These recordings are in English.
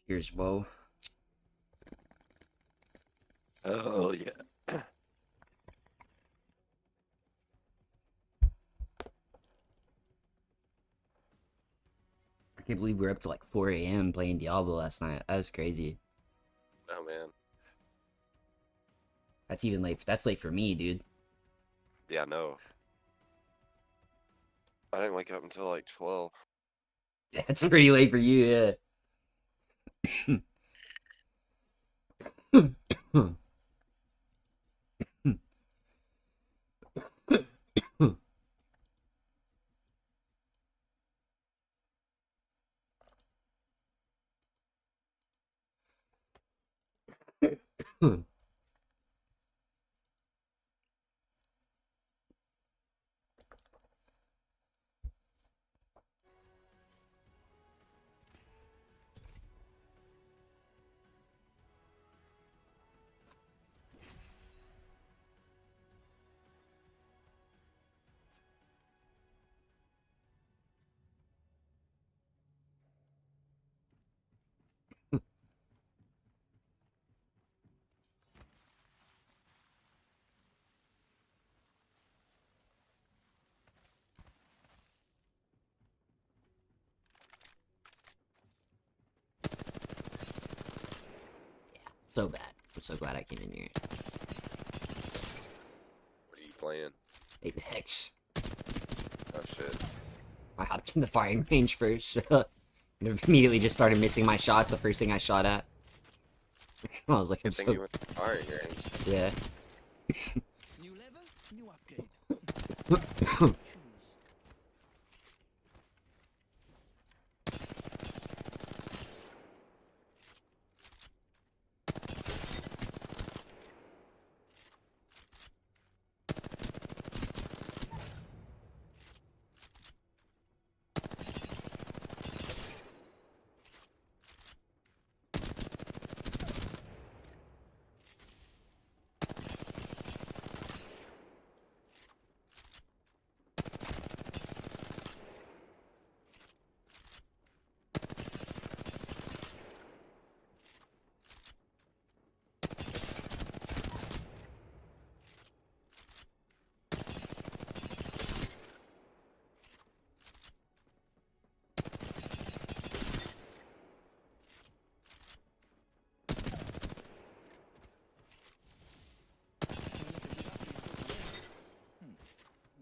Here's Bo. Oh yeah. I can't believe we were up to like 4 a.m. playing Diablo last night. That was crazy. Oh man. That's even late. That's late for me, dude. Yeah, no. I didn't wake up until like 12. That's pretty late for you, yeah. So bad. I'm so glad I came in here. What are you playing? Apex. Oh shit. I hopped in the firing range first, so and immediately just started missing my shots. The first thing I shot at. I was like, I'm Good thing so you went to firing range. yeah. New level, new upgrade.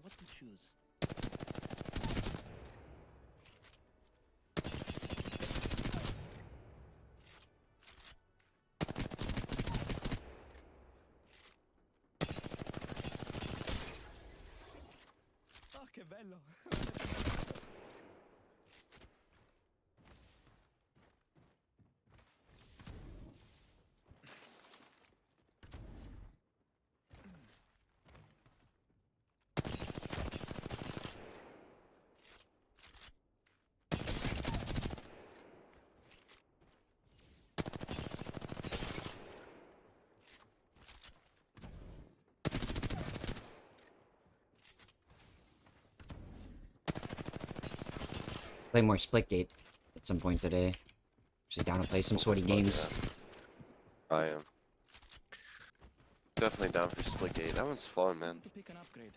What to choose? Oh, che bello! Play more Splitgate at some point today. Actually down to play some sweaty games. I am. Definitely down for Splitgate. That one's fun, man. To pick an upgrade.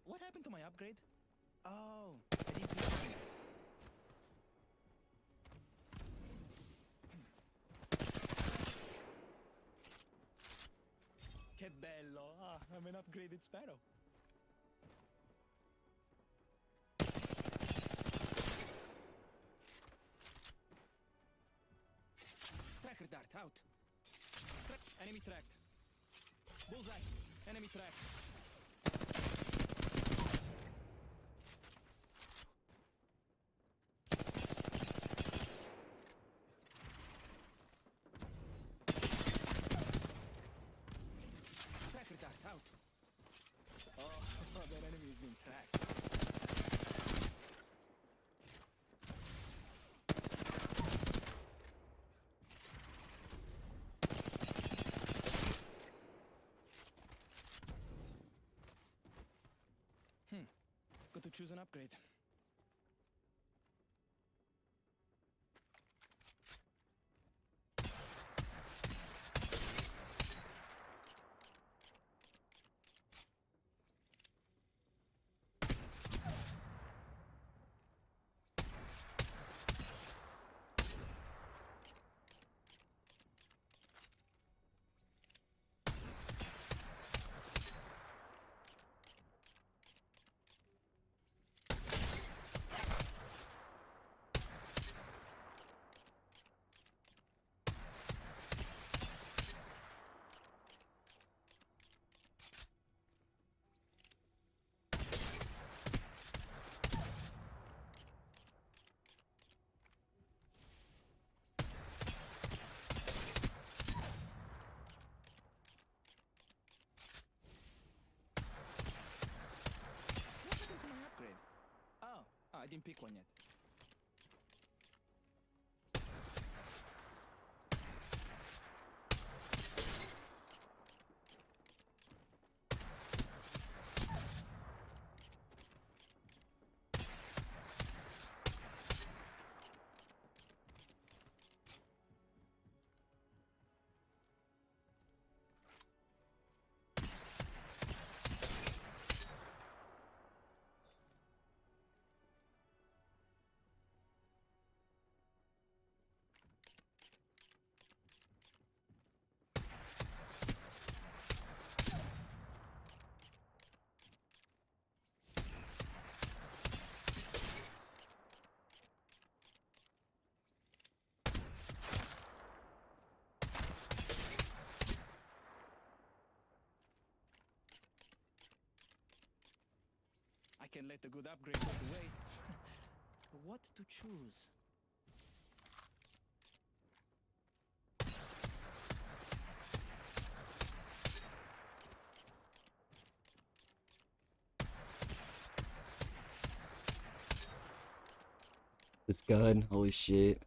What happened to my upgrade? Oh, I didn't do it. bello. Ah, I'm an upgraded sparrow. Tracker dart out. Enemy tracked. Bullseye. Enemy tracked. Tracker dart out. Oh, that enemy is being tracked. Got to choose an upgrade. What happened to my upgrade? Oh, I didn't pick one yet. I can let a good upgrade go to waste. What to choose? This gun, holy shit.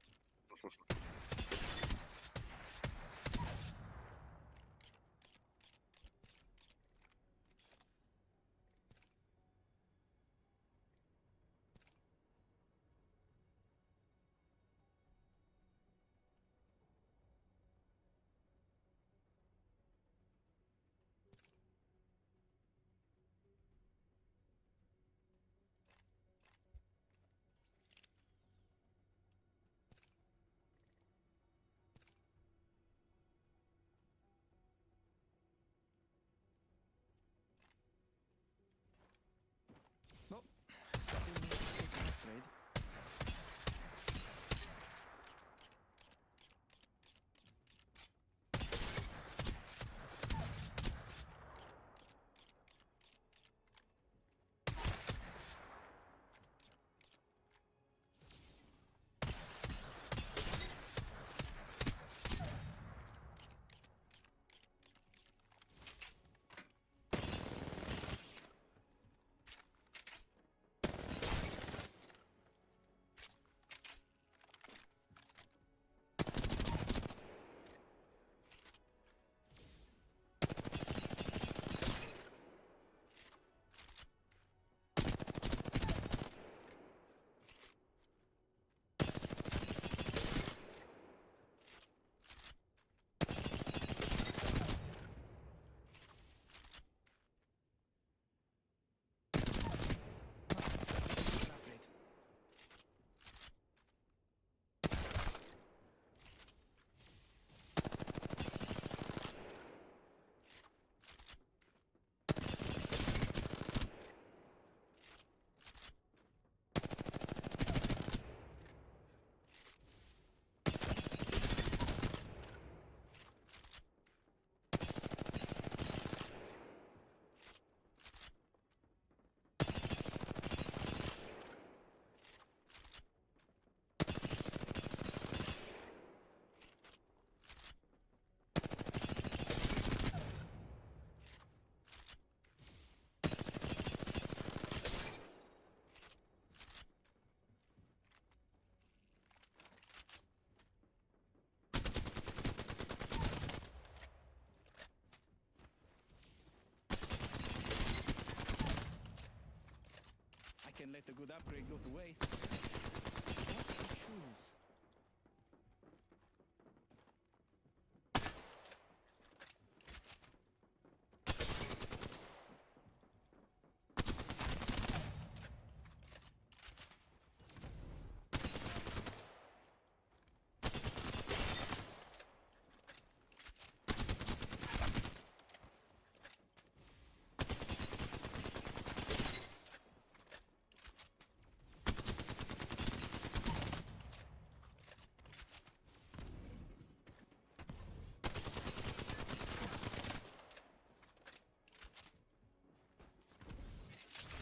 go to waste. What to choose?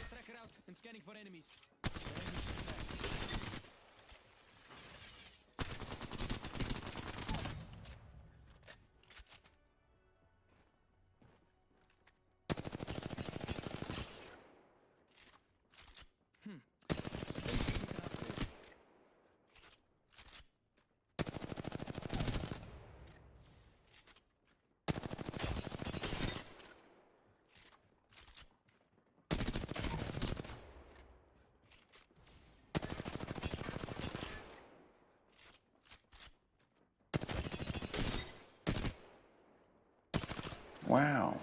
Tracker out and scanning for enemies. Wow.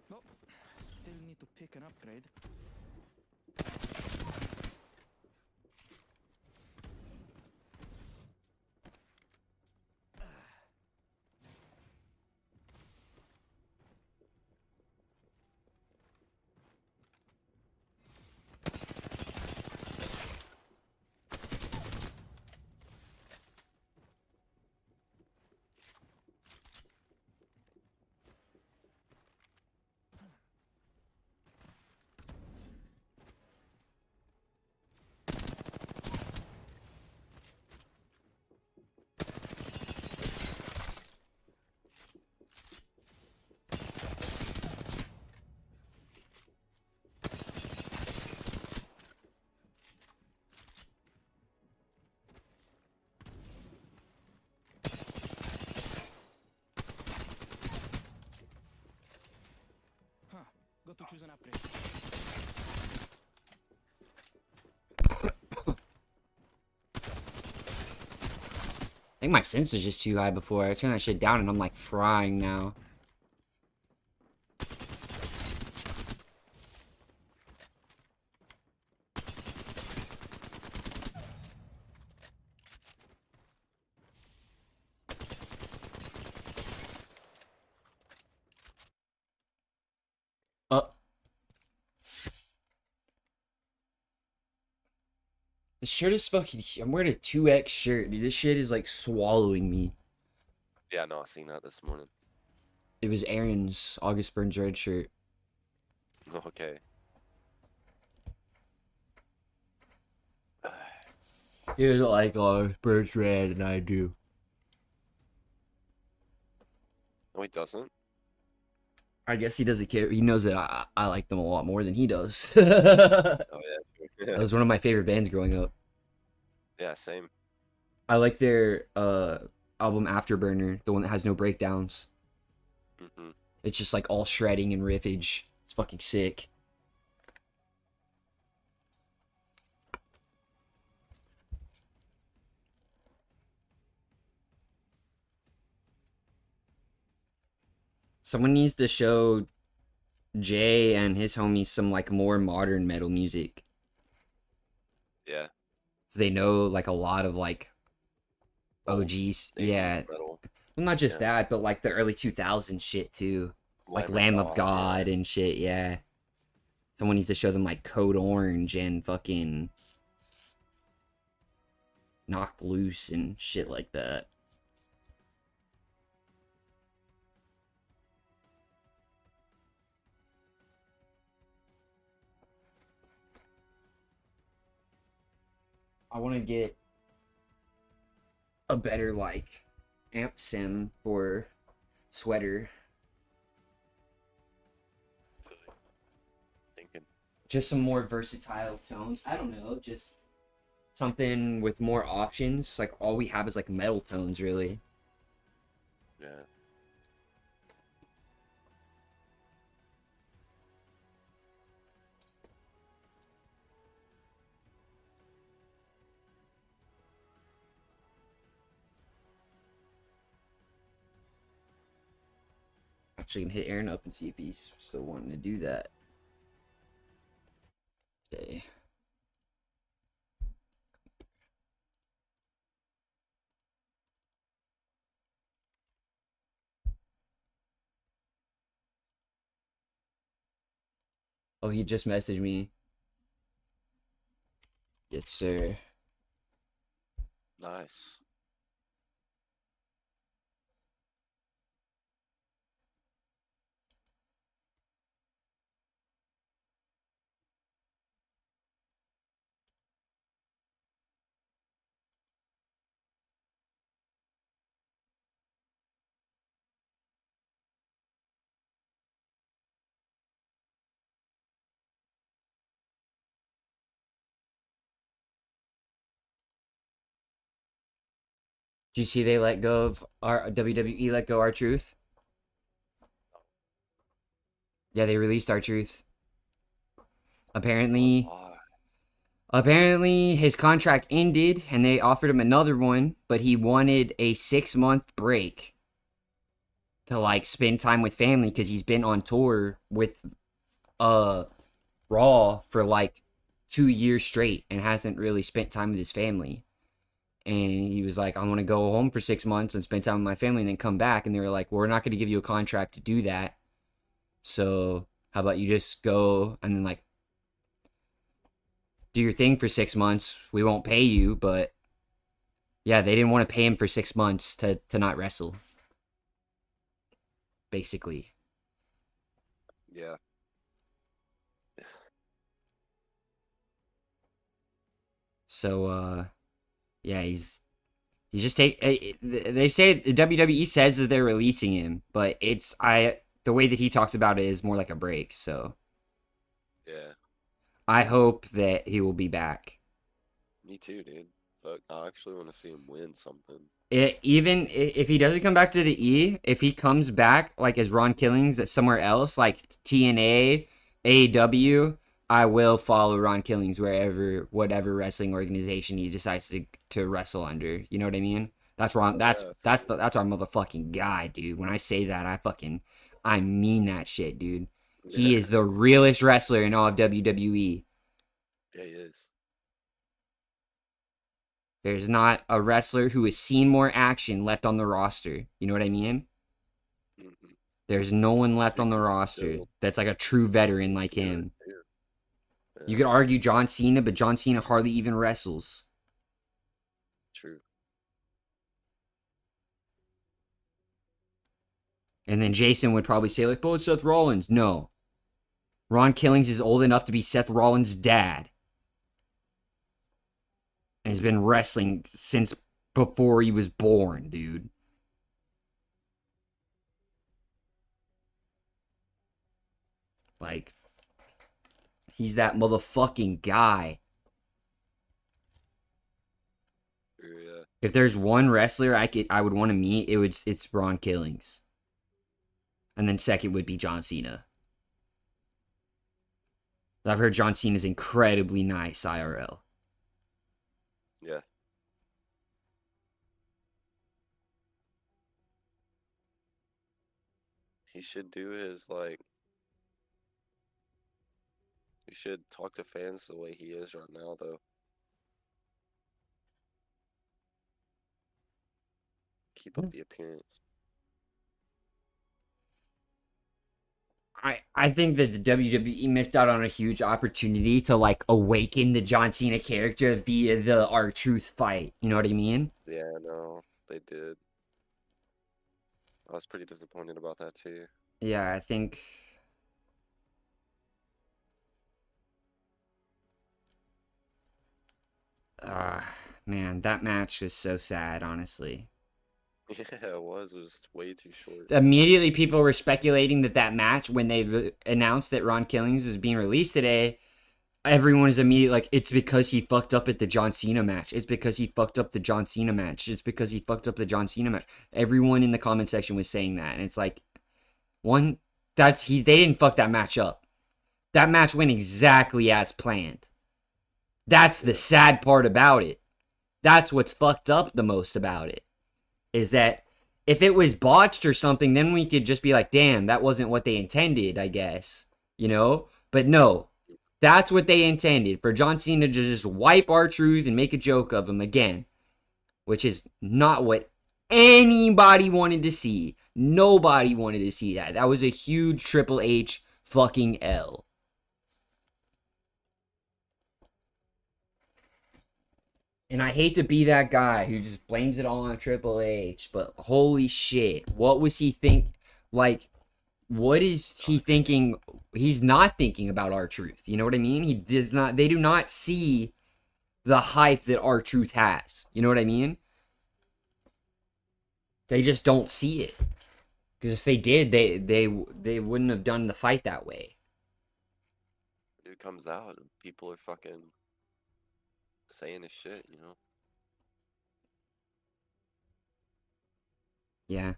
Well, still need to pick an upgrade. Huh. Got to choose an upgrade. I think my sense was just too high before. I turned that shit down and I'm like frying now. This shirt is fucking. I'm wearing a 2X shirt, dude. This shit is like swallowing me. Yeah, no, I seen that this morning. It was Aaron's August Burns Red shirt. Okay. He doesn't like August Burns Red, and I do. No, he doesn't. I guess he doesn't care. He knows that I like them a lot more than he does. Oh That yeah. was one of my favorite bands growing up. Yeah, same. I like their album Afterburner, the one that has no breakdowns. Hmm. It's just like all shredding and riffage. It's fucking sick. Someone needs to show Jay and his homies some like more modern metal music. Yeah. So they know like a lot of like Old OGs. 80s Yeah. metal. Well, not just Yeah. that, but like the early 2000s shit too. Like Lamb Lamb of God yeah. and shit, yeah. Someone needs to show them like Code Orange and fucking Knocked Loose and shit like that. I want to get a better like amp sim for sweater. Thinking. Just some more versatile tones. I don't know, just something with more options. Like all we have is like metal tones, really. Yeah. Actually, can hit Aaron up and see if he's still wanting to do that. Okay. Oh, he just messaged me. Yes, sir. Nice. Do you see they let go of our WWE let go R-Truth? Yeah, they released R-Truth. Apparently, Why? apparently his contract ended and they offered him another one, but he wanted a 6-month break to like spend time with family because he's been on tour with Raw for like 2 years straight and hasn't really spent time with his family. And he was like, I want to go home for 6 months and spend time with my family and then come back. And they were like, well, we're not going to give you a contract to do that. So how about you just go and then like do your thing for 6 months? We won't pay you, but yeah, they didn't want to pay him for 6 months to not wrestle. Basically. Yeah. So yeah, he's just they say the WWE says that they're releasing him, but the way that he talks about it is more like a break. So Yeah. I hope that he will be back. Me too, dude. Fuck, I actually want to see him win something. Even if he doesn't come back to the E, if he comes back like as Ron Killings at somewhere else, like TNA, AEW, I will follow Ron Killings whatever wrestling organization he decides to wrestle under. You know what I mean? That's Ron. That's our motherfucking guy, dude. When I say that, I mean that shit, dude. He is the realest wrestler in all of WWE. Yeah, he is. There's not a wrestler who has seen more action left on the roster. You know what I mean? Mm-hmm. There's no one left on the roster that's like a true veteran like him. Yeah. You could argue John Cena, but John Cena hardly even wrestles. True. And then Jason would probably say, like, oh, it's Seth Rollins. No. Ron Killings is old enough to be Seth Rollins' dad. And has been wrestling since before he was born, dude. Like, he's that motherfucking guy. Yeah. If there's one wrestler I would want to meet, it's Ron Killings. And then second would be John Cena. I've heard John Cena's incredibly nice IRL. Yeah. He should do his he should talk to fans the way he is right now, though. Keep up the appearance. I think that the WWE missed out on a huge opportunity to like awaken the John Cena character via the R-Truth fight. You know what I mean? Yeah, no, they did. I was pretty disappointed about that too. Yeah, I think Man, that match was so sad, honestly. Yeah, it was. It was way too short. Immediately, people were speculating that match, when they announced that Ron Killings was being released today, everyone is immediately like, it's because he fucked up at the John Cena match. It's because he fucked up the John Cena match. It's because he fucked up the John Cena match. Everyone in the comment section was saying that. And it's like, they didn't fuck that match up. That match went exactly as planned. That's the sad part about it. That's what's fucked up the most about it. Is that if it was botched or something, then we could just be like, damn, that wasn't what they intended, I guess. You know? But no. That's what they intended. For John Cena to just wipe R-Truth and make a joke of him again. Which is not what anybody wanted to see. Nobody wanted to see that. That was a huge Triple H fucking L. And I hate to be that guy who just blames it all on Triple H, but holy shit, what was he like, what is he thinking? He's not thinking about R-Truth. You know what I mean? They do not see the hype that R-Truth has. You know what I mean? They just don't see it. Because if they did, they wouldn't have done the fight that way. It comes out and people are fucking saying his shit, you know? Yeah.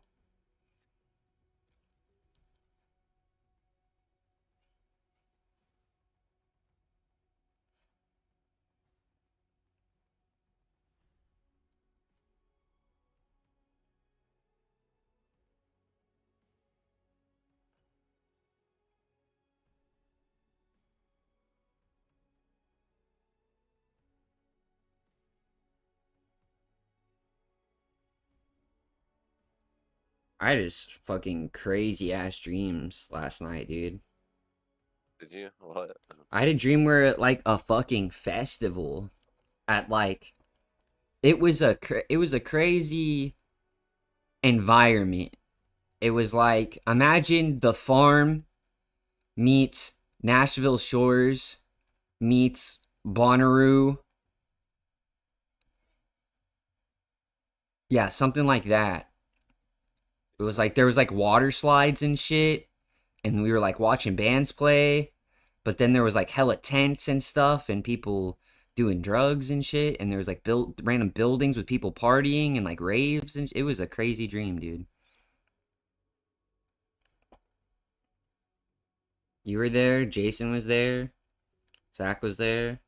I just fucking crazy ass dreams last night, dude. Did you? What? I had a dream where at like a fucking festival at like it was a crazy environment. It was like, imagine the farm meets Nashville Shores meets Bonnaroo. Yeah, something like that. It was like there was like water slides and shit, and we were like watching bands play, but then there was like hella tents and stuff and people doing drugs and shit, and there was like random buildings with people partying and like raves, and it was a crazy dream, dude. You were there, Jason was there, Zach was there.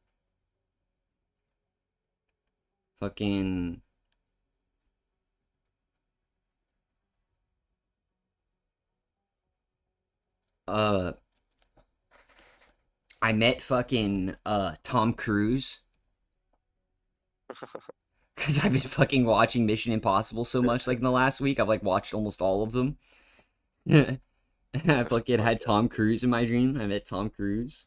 Fucking I met fucking Tom Cruise. Because I've been fucking watching Mission Impossible so much, like, in the last week. I've, like, watched almost all of them. And I fucking had Tom Cruise in my dream. I met Tom Cruise.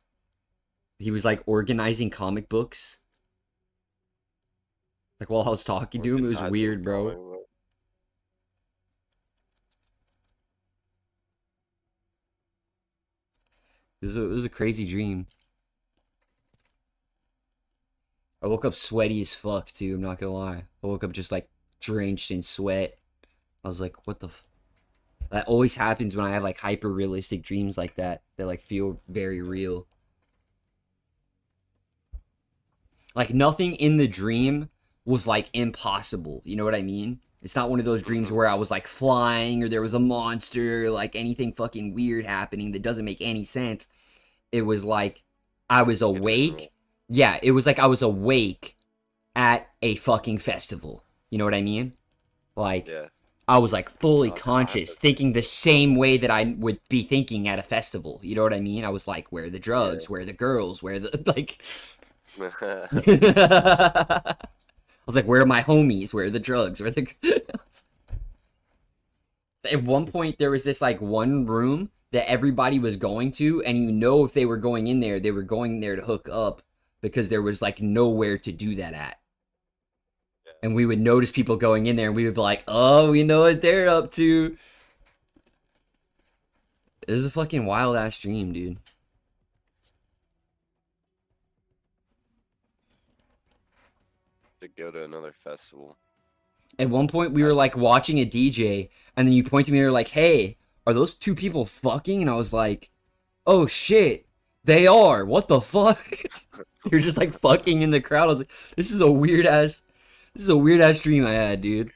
He was, like, organizing comic books. Like, while I was talking to him, it was weird, bro. It was a crazy dream. I woke up sweaty as fuck, too. I'm not gonna lie. I woke up just, like, drenched in sweat. I was like, what the That always happens when I have, like, hyper-realistic dreams like that. That, like, feel very real. Like, nothing in the dream was, like, impossible. You know what I mean? It's not one of those dreams where I was, like, flying or there was a monster or, like, anything fucking weird happening that doesn't make any sense. It was, like, I was awake. Yeah, it was like I was awake at a fucking festival. You know what I mean? Like, Yeah. I was, like, fully conscious, thinking the same way that I would be thinking at a festival. You know what I mean? I was like, where are the drugs? Yeah. Where are the girls? Where are the, like... I was like, where are my homies? Where are the drugs? Where are the... At one point, there was this, like, one room that everybody was going to, and you know if they were going in there, they were going there to hook up, because there was, like, nowhere to do that at. And we would notice people going in there, and we would be like, oh, we know what they're up to. It was a fucking wild-ass dream, dude. To go to another festival. At one point, we were like watching a DJ, and then you point to me and you're like, "Hey, are those two people fucking?" And I was like, "Oh shit, they are. What the fuck?" You're just like fucking in the crowd. I was like, "This is a weird ass dream I had, dude."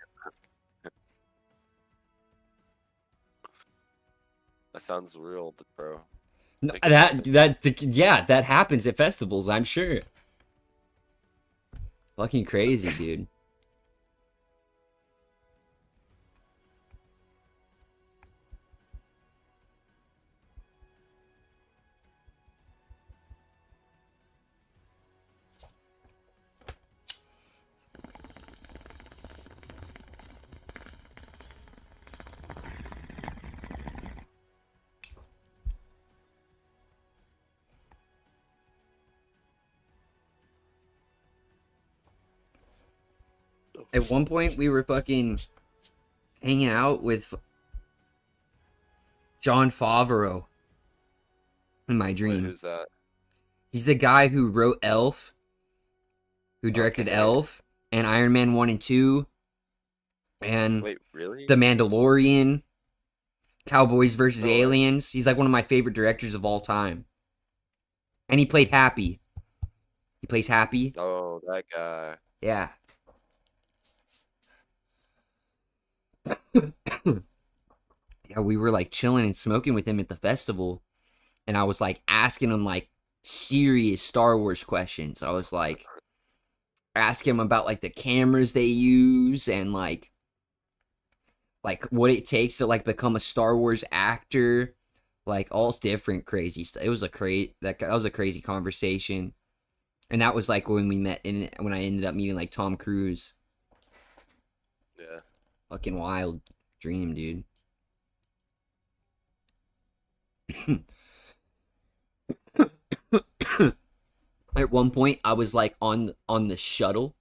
That sounds real, bro. No, that happens at festivals, I'm sure. Fucking crazy, dude. At one point, we were fucking hanging out with Jon Favreau in my Wait, dream. who's that? He's the guy who wrote Elf, who directed Okay. Elf, and Iron Man 1 and 2, and Wait, really? The Mandalorian, Cowboys vs. No way. Aliens. He's like one of my favorite directors of all time. And he played Happy. He plays Happy. Oh, that guy. Yeah. Yeah, we were like chilling and smoking with him at the festival, and I was like asking him like serious Star Wars questions. I was like asking him about like the cameras they use and like what it takes to like become a Star Wars actor, like all different crazy stuff. It was that was a crazy conversation, and that was like when we met when I ended up meeting like Tom Cruise. Yeah. Fucking wild dream, dude. At one point, I was like on the shuttle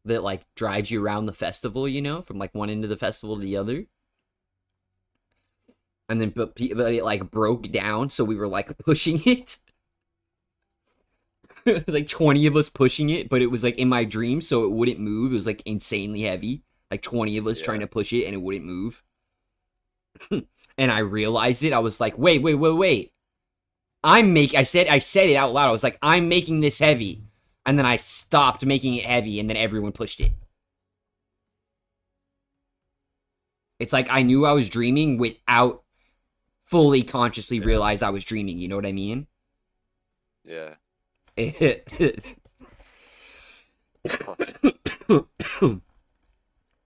that like drives you around the festival, you know, from like one end of the festival to the other. And then but it like broke down, so we were like pushing it. It was like 20 of us pushing it, but it was like in my dream, so it wouldn't move. It was like insanely heavy. Like 20 of us trying to push it and it wouldn't move. And I realized it. I was like, wait. I said it out loud. I was like, I'm making this heavy. And then I stopped making it heavy and then everyone pushed it. It's like I knew I was dreaming without fully consciously realize I was dreaming. You know what I mean? Yeah.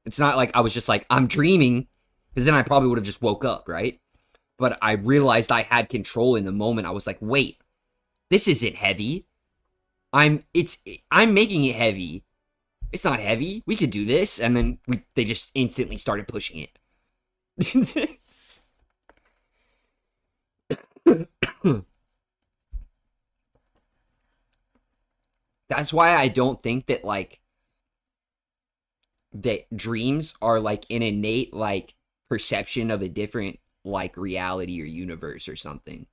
It's not like I was just like, I'm dreaming, because then I probably would have just woke up, right? But I realized I had control in the moment. I was like, wait, this isn't heavy. I'm making it heavy. It's not heavy. We could do this. And then they just instantly started pushing it. That's why I don't think that like that dreams are like an innate like perception of a different like reality or universe or something.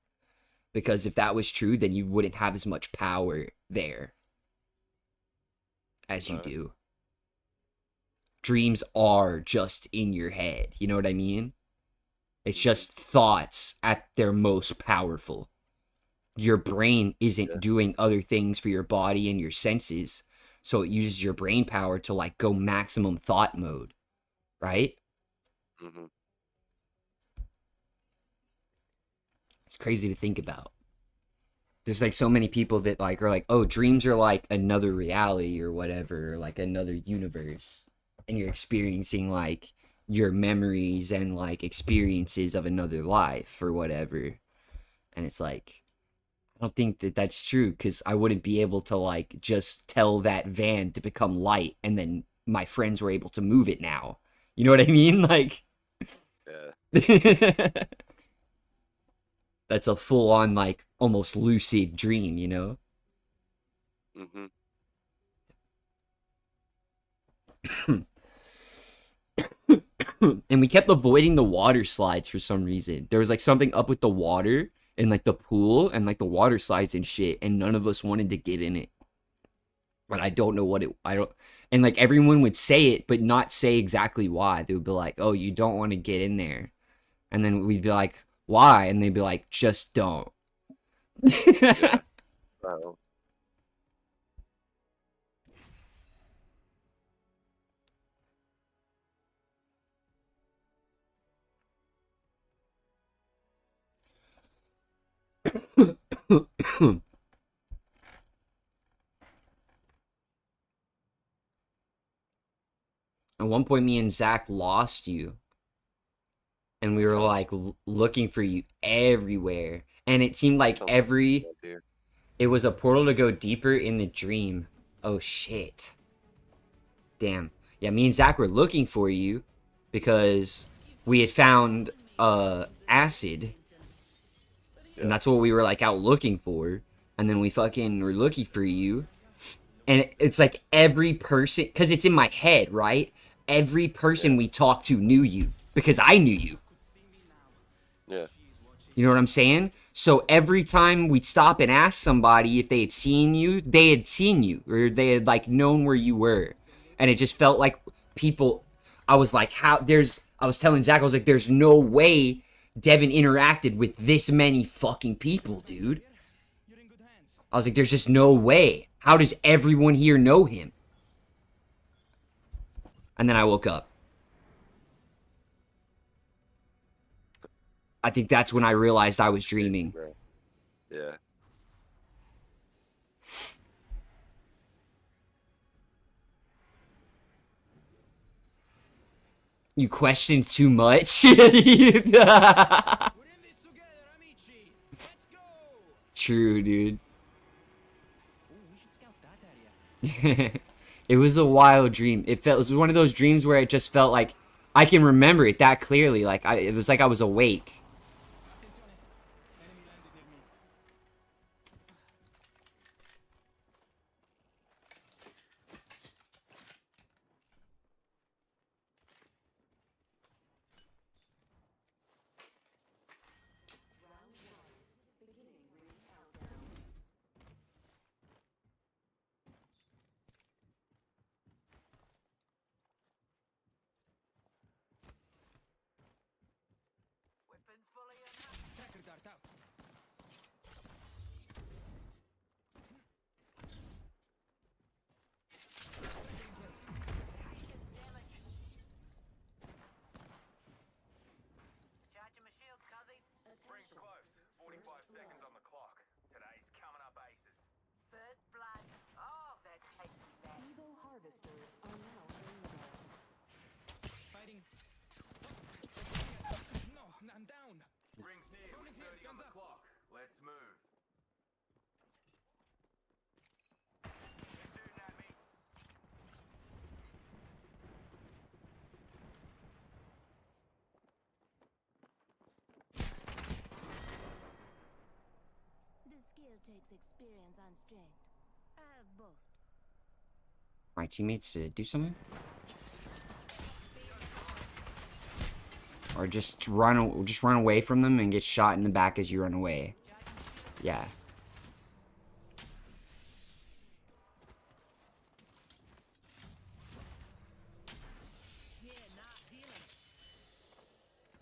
Because if that was true, then you wouldn't have as much power there as you do. Dreams are just in your head. You know what I mean? It's just thoughts at their most powerful. Your brain isn't doing other things for your body and your senses, so it uses your brain power to like go maximum thought mode, right? Mm-hmm. It's crazy to think about. There's like so many people that like are like, oh, dreams are like another reality or whatever, or like another universe, and you're experiencing like your memories and like experiences of another life or whatever. And it's like, I don't think that that's true, because I wouldn't be able to like just tell that van to become light and then my friends were able to move it now. You know what I mean? Like, yeah. That's a full on like almost lucid dream, you know? Mm-hmm. And we kept avoiding the water slides for some reason. There was like something up with the water and like the pool and like the water slides and shit, and none of us wanted to get in it. but I don't know what it. I don't. And like everyone would say it, but not say exactly why. They would be like, "Oh, you don't want to get in there," and then we'd be like, "Why?" And they'd be like, "Just don't." Yeah. Oh. At one point, me and Zach lost you, and we were Sounds- like looking for you everywhere, and it seemed like sounds every up here. it was a portal to go deeper in the dream. Oh shit. Damn. Yeah, me and Zach were looking for you because we had found acid. Yeah. And that's what we were like out looking for. And then we fucking were looking for you. And it's like every person, because it's in my head, right? Every person we talked to knew you because I knew you. Yeah. You know what I'm saying? So every time we'd stop and ask somebody if they had seen you, they had seen you or they had like known where you were. And it just felt like people, I was like, I was telling Zach, I was like, there's no way Devin interacted with this many fucking people, dude. You're in good hands. I was like, there's just no way. How does everyone here know him? And then I woke up. I think that's when I realized I was dreaming. Bro. Yeah. You questioned too much? We're in this together, amici. Let's go. True, dude. Ooh, we should scout that area. It was a wild dream. It was one of those dreams where it just felt like I can remember it that clearly. Like it was like I was awake. Attenzione. Enemy landed near me. Tracker dart out. Charging my shield, cuzzies. Bring close. 45 seconds on the clock. Today's coming up aces. First blood. Oh, that takes me back. Evo harvesters are now available. Fighting. No, I'm down. Rings near with 30 on the clock. Let's move. You're shooting at me. The skill takes experience and strength. I have both. My teammates to do something? Or just run away from them and get shot in the back as you run away. Yeah.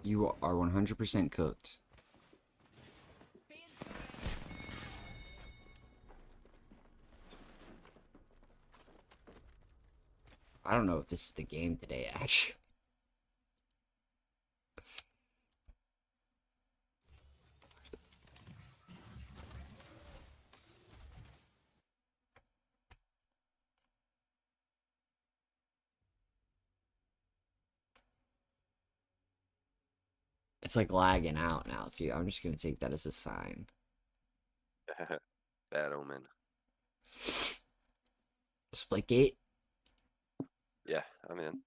You are 100% cooked. I don't know if this is the game today, actually. It's like lagging out now, too. I'm just gonna take that as a sign. Bad omen. Splitgate? Yeah, I'm in.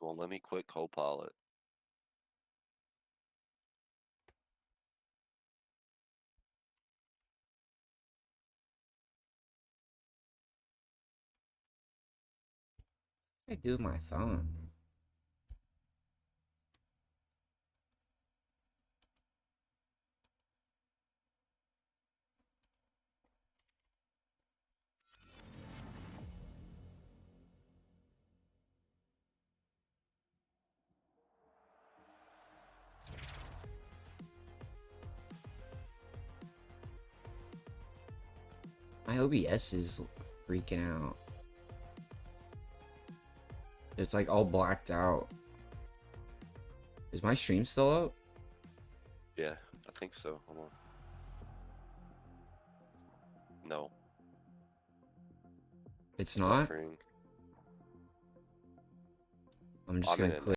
Won't let me quit Copilot. What do I do with my phone? My OBS is freaking out. It's like all blacked out. Is my stream still up? Yeah, I think so. Hold on. No. It's not? Buffering. I'm just I'm in gonna it click.